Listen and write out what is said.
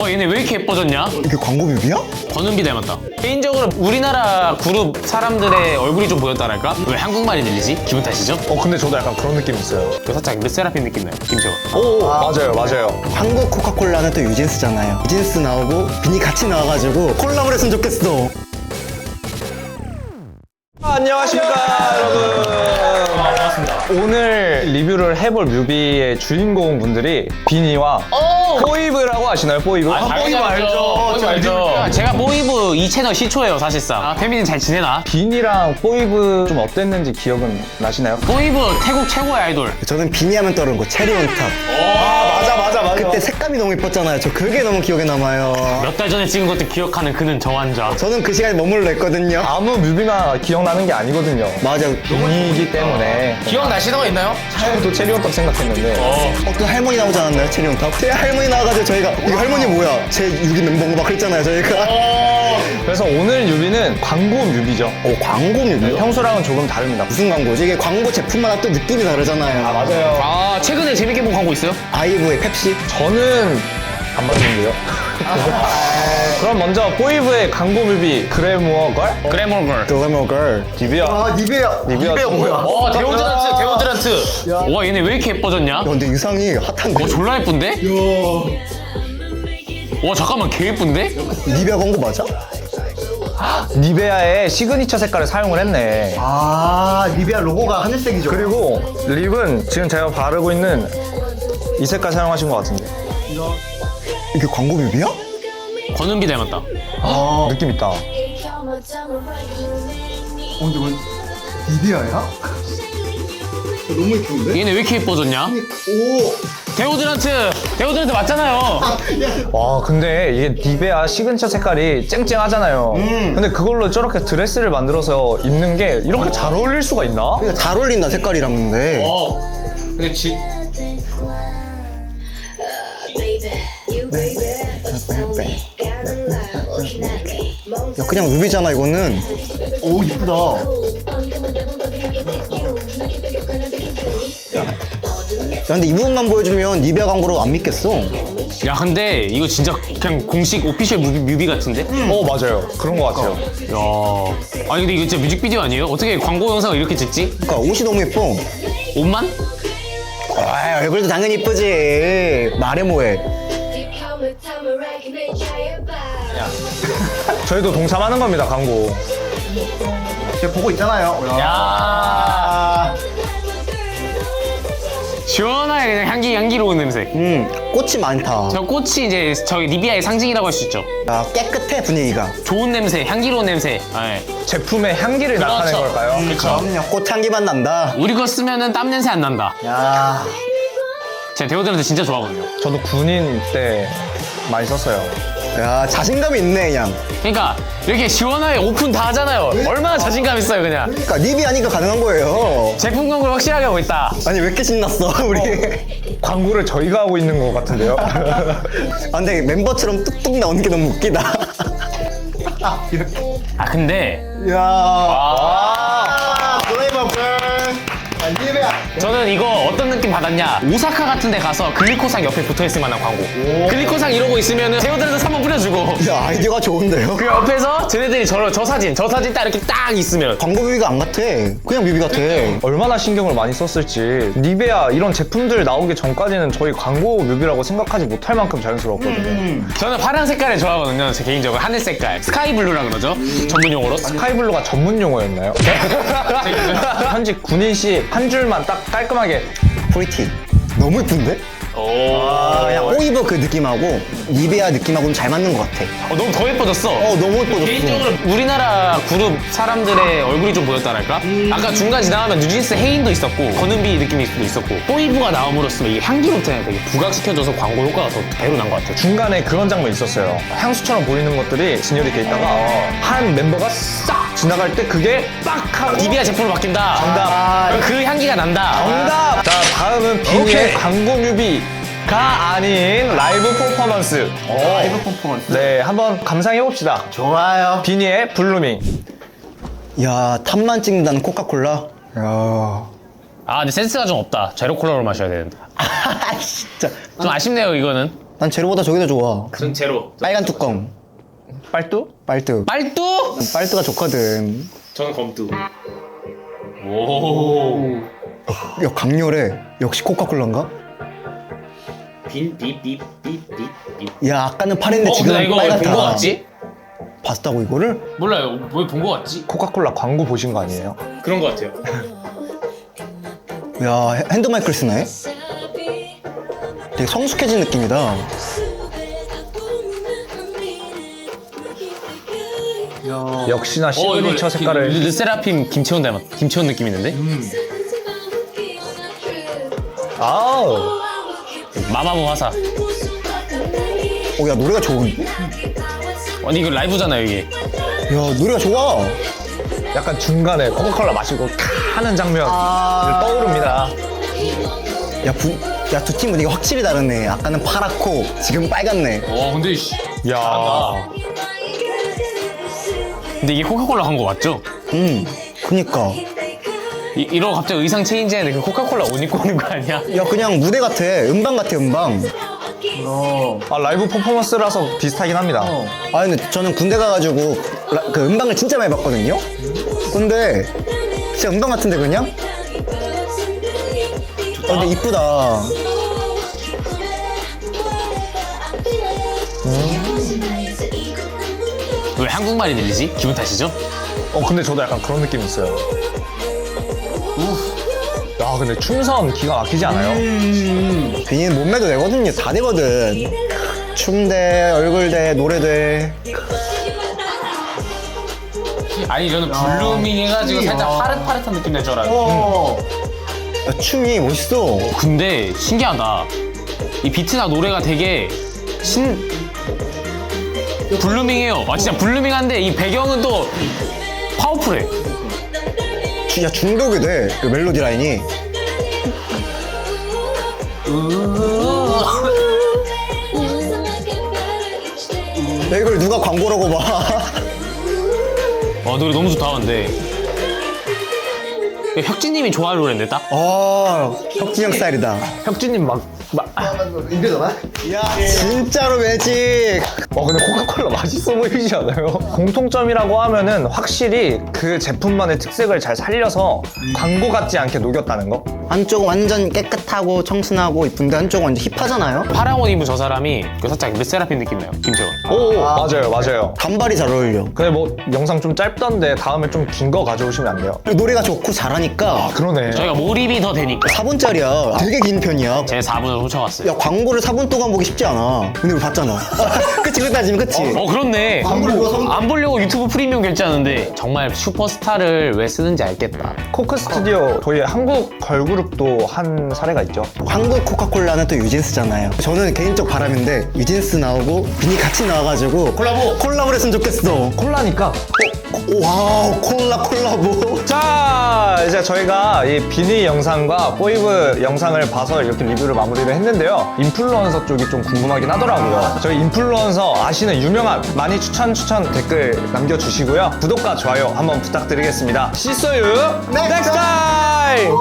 와 얘네 왜 이렇게 예뻐졌냐? 이게 광고 뮤비야? 권은비 닮았다. 개인적으로 우리나라 그룹 사람들의 얼굴이 좀 보였다랄까? 왜 한국말이 들리지? 기분 탓이죠? 근데 저도 약간 그런 느낌 있어요. 저 살짝 르세라핌 느낌 나요. 김채원. 오, 맞아요. 한국 코카콜라는 또 유진스잖아요. 유진스 나오고 비니 같이 나와가지고 콜라보를 했으면 좋겠어. 안녕하십니까, 여러분. 반갑습니다. 오늘 리뷰를 해볼 뮤비의 주인공 분들이 비니와 뽀이브라고 아시나요, 뽀이브? 당연히 뽀이브 알죠. 제가 뽀이브 이 채널 시초예요 사실상. 태민이 잘 지내나? 비니랑 뽀이브 좀 어땠는지 기억은 나시나요? 뽀이브 태국 최고의 아이돌. 저는 비니 하면 떠오르는 거 체리온탑. 맞아. 그때 색감이 너무 예뻤잖아요. 저 그게 너무 기억에 남아요. 몇 달 전에 찍은 것도 기억하는 그는 저환자. 저는 그 시간에 머물러 있거든요. 아무 뮤비나 기억나는 게 아니거든요. 맞아. 비니이기 때문에 기억나시는 거 있나요? 처음부터 체리온탑 생각했는데 그 할머니 나오지 않았나요? 체리온탑? 제 할머니 나와가지고 저희가 이거 할머니 뭐야? 제 6기 멤버인 거 막 그랬잖아요 저희가. 그래서 오늘 뮤비는 광고 뮤비죠. 광고 뮤비요? 평소랑은 조금 다릅니다. 무슨 광고지? 이게 광고 제품마다 또 느낌이 다르잖아요. 맞아요. 아 최근에 재밌게 본 광고 있어요? 아이브의 펩시? 저는 안 봤는데요. 그럼 먼저 뽀이브의 광고 뮤비 그래모어 걸? 그래머걸. 글래머 걸. 리뷰야. 니베아. 리뷰야 뭐야? 데오드란트. 와 얘네 왜 이렇게 예뻐졌냐? 야, 근데 유상이 핫한데? 졸라 예쁜데? 와 잠깐만 개 예쁜데? 니베아 광고 맞아? 니베아의 시그니처 색깔을 사용을 했네. 니베아 로고가 하늘색이죠. 그리고 립은 지금 제가 바르고 있는 이 색깔 사용하신 것 같은데. 이게 광고 뮤비야? 권은비 닮았다. 느낌 있다. 근데 왜 니베아야? 너무 예쁜데? 얘네 왜 이렇게 예뻐졌냐? 오! 데오드란트 맞잖아요. 와, 근데 이게 니베아 시그니처 색깔이 쨍쨍하잖아요. 근데 그걸로 저렇게 드레스를 만들어서 입는 게 이렇게 잘 어울릴 수가 있나? 그러니까 잘 어울린다 색깔이랑 근데. 근데 야 그냥 뮤비잖아 이거는. 오 이쁘다. 야 근데 이 부분만 보여주면 니베아 광고로 안 믿겠어. 야 근데 이거 진짜 그냥 공식 오피셜 뮤비 같은데? 맞아요. 그런 것 같아요. 야, 아니 근데 이거 진짜 뮤직비디오 아니에요? 어떻게 광고 영상을 이렇게 찍지? 그러니까 옷이 너무 예뻐. 옷만? 아 얼굴도 당연히 이쁘지. 말해 뭐해. 저희도 동참하는 겁니다, 광고. 제가 보고 있잖아요. 야, 시원하게 그냥 향기로운 냄새. 꽃이 많다. 저 꽃이 이제 저희 리비아의 상징이라고 할 수 있죠. 야 깨끗해 분위기가. 좋은 냄새, 향기로운 냄새. 네. 제품의 향기를 나타낸 그렇죠. 걸까요? 그럼요. 꽃향기만 난다. 우리 거 쓰면은 땀 냄새 안 난다. 야. 제가 데오드란트 진짜 좋아하거든요. 저도 군인 때 많이 썼어요. 야 자신감이 있네 그냥. 그러니까 이렇게 시원하게 오픈 다 하잖아요. 얼마나 자신감 있어요 그냥. 그러니까 니비아니까 가능한 거예요. 제품 광고를 확실하게 하고 있다. 아니 왜 이렇게 신났어 우리. 광고를 저희가 하고 있는 것 같은데요? 아 근데 멤버처럼 뚝뚝 나오는 게 너무 웃기다. 아 근데 야. 플레이버 걸. 니베아. 저는 이거 어떤 느낌 받았냐? 오사카 같은 데 가서 글리코상 옆에 붙어있을 만한 광고. 글리코상 이러고 있으면은 데오드란트 한번 뿌려주고 야 아이디어가 좋은데요? 그 옆에서 쟤네들이 저 사진 딱 이렇게 딱 있으면 광고 뮤비가 안 같아. 그냥 뮤비 같아. 얼마나 신경을 많이 썼을지. 니베아 이런 제품들 나오기 전까지는 저희 광고 뮤비라고 생각하지 못할 만큼 자연스러웠거든요. 저는 파란 색깔을 좋아하거든요. 제 개인적으로 하늘 색깔 스카이블루라 그러죠. 전문 용어로. 스카이블루가 전문 용어였나요? 현직 군인 씨 한 줄만 딱 깔끔하게. 프리티. 너무 예쁜데? 그냥 오이브 그 느낌하고 니베아 느낌하고는 잘 맞는 것 같아. 너무 더 예뻐졌어. 너무 예뻐졌어. 개인적으로 우리나라 그룹 사람들의 얼굴이 좀 보였다랄까? 아까 중간 지나가면 뉴진스 혜인도 있었고 권은비 느낌이 있었고 뽀이브가 나옴으로써 이게 향기롭잖아요. 되게 부각시켜줘서 광고 효과가 더 배로 난 것 같아요. 중간에 그런 장면이 있었어요. 향수처럼 보이는 것들이 진열이 돼 있다가 한 멤버가 싹 지나갈 때 그게 빡 하고 니비아 제품으로 바뀐다. 정답. 그럼 그 향기가 난다. 정답! 자, 다음은 비니의 오케이. 광고 뮤비가 아닌 라이브 퍼포먼스. 라이브 퍼포먼스. 네, 한번 감상해봅시다. 좋아요. 비니의 블루밍. 야 탑만 찍는다는 코카콜라. 야. 아 근데 센스가 좀 없다. 제로 콜라로 마셔야 되는데. 진짜. 좀 아쉽네요 이거는. 난 제로보다 저게 더 좋아. 전 제로. 빨간 뚜껑. 빨뚜? 빨뚜. 빨뚜? 빨뚜가 좋거든. 저는 검뚜. 오. 야, 강렬해. 역시 코카콜라인가? 빈비비비비비. 야, 아까는 파랬는데 나 지금 이거 빨갛다. 본거 같지? 봤다고 이거를? 몰라요. 왜 본 거 같지? 코카콜라 광고 보신 거 아니에요? 그런 거 같아요. 야, 핸드마이크를 쓰네? 되게 성숙해진 느낌이다. 역시나 시그니처 색깔을 르세라핌 김채원 닮았. 김채원 느낌 있는데? 아우 마마무 화사. 야, 노래가 좋은. 아니 이거 라이브잖아요 이게. 야, 노래가 좋아. 약간 중간에 코카콜라 마시고 캬 하는 장면 떠오릅니다. 야, 두 팀 분위기가 확실히 다르네. 아까는 파랗고, 지금 빨갛네. 와 근데 야 근데 이게 코카콜라 광고 맞죠? 그니까. 이러고 갑자기 의상 체인지하는데 그 코카콜라 옷 입고 오는 거 아니야? 야, 그냥 무대 같아. 음방 같아, 음방. 아, 라이브 퍼포먼스라서 비슷하긴 합니다. 아, 근데 저는 군대 가가지고 그 음방을 진짜 많이 봤거든요? 근데 진짜 음방 같은데, 그냥? 근데 이쁘다. 왜 한국말이 들리지? 기분 탓이죠? 근데 저도 약간 그런 느낌이 있어요. 야 근데 춤선 기가 막히지 않아요? 비니는 몸매도 되거든요. 다 되거든. 춤대, 얼굴대, 노래대. 아니 저는 블루밍 해가지고 살짝 파릇파릇한 느낌 낼 줄 알았는데 야, 춤이 멋있어. 근데 신기하다. 이 비트나 노래가 되게 블루밍해요. 아 진짜 블루밍한데 이 배경은 또 파워풀해. 야, 중독이 돼. 그 멜로디 라인이. 야, 이걸 누가 광고라고 봐. 노래 너무 좋다 근데. 혁진님이 좋아할 노래인데 딱? 혁진이 형 스타일이다. 혁진님 야, 진짜로 매직. 근데 코카콜라 맛있어 보이지 않아요? 공통점이라고 하면은 확실히 그 제품만의 특색을 잘 살려서 광고 같지 않게 녹였다는 거? 한쪽은 완전 깨끗하고 청순하고 이쁜데 한쪽은 완전 힙하잖아요. 파랑 옷 입은 저 사람이 살짝 르세라핌 느낌 나요. 김채원. 오 맞아요. 단발이 잘 어울려. 근데 뭐 영상 좀 짧던데 다음에 좀 긴 거 가져오시면 안 돼요? 노래가 좋고 잘하니까 그러네. 저희가 몰입이 더 되니까 4분짜리야. 되게 긴 편이야. 제 4분을 훔쳐갔어요. 야, 광고를 4분 동안 보기 쉽지 않아. 근데 우리 봤잖아. 그치, 그렇게 따지면 그치? 그렇네. 광고. 안 보려고 유튜브 프리미엄 결제하는데 정말 슈퍼스타를 왜 쓰는지 알겠다. 코크 스튜디오 저희 한국 걸그룹도 한 사례가 있죠. 한국 코카콜라는 또 유진스잖아요. 저는 개인적 바람인데 유진스 나오고 비니 같이 나와가지고 콜라보를 했으면 좋겠어. 콜라니까. 와우, 콜라보. 자 이제 저희가 이 비니 영상과 포이브 영상을 봐서 이렇게 리뷰를 마무리를 했는데요. 인플루언서 쪽이 좀 궁금하긴 하더라고요. 저희 인플루언서 아시는 유명한 많이 추천 댓글 남겨주시고요. 구독과 좋아요 한번 부탁드리겠습니다. See you next time.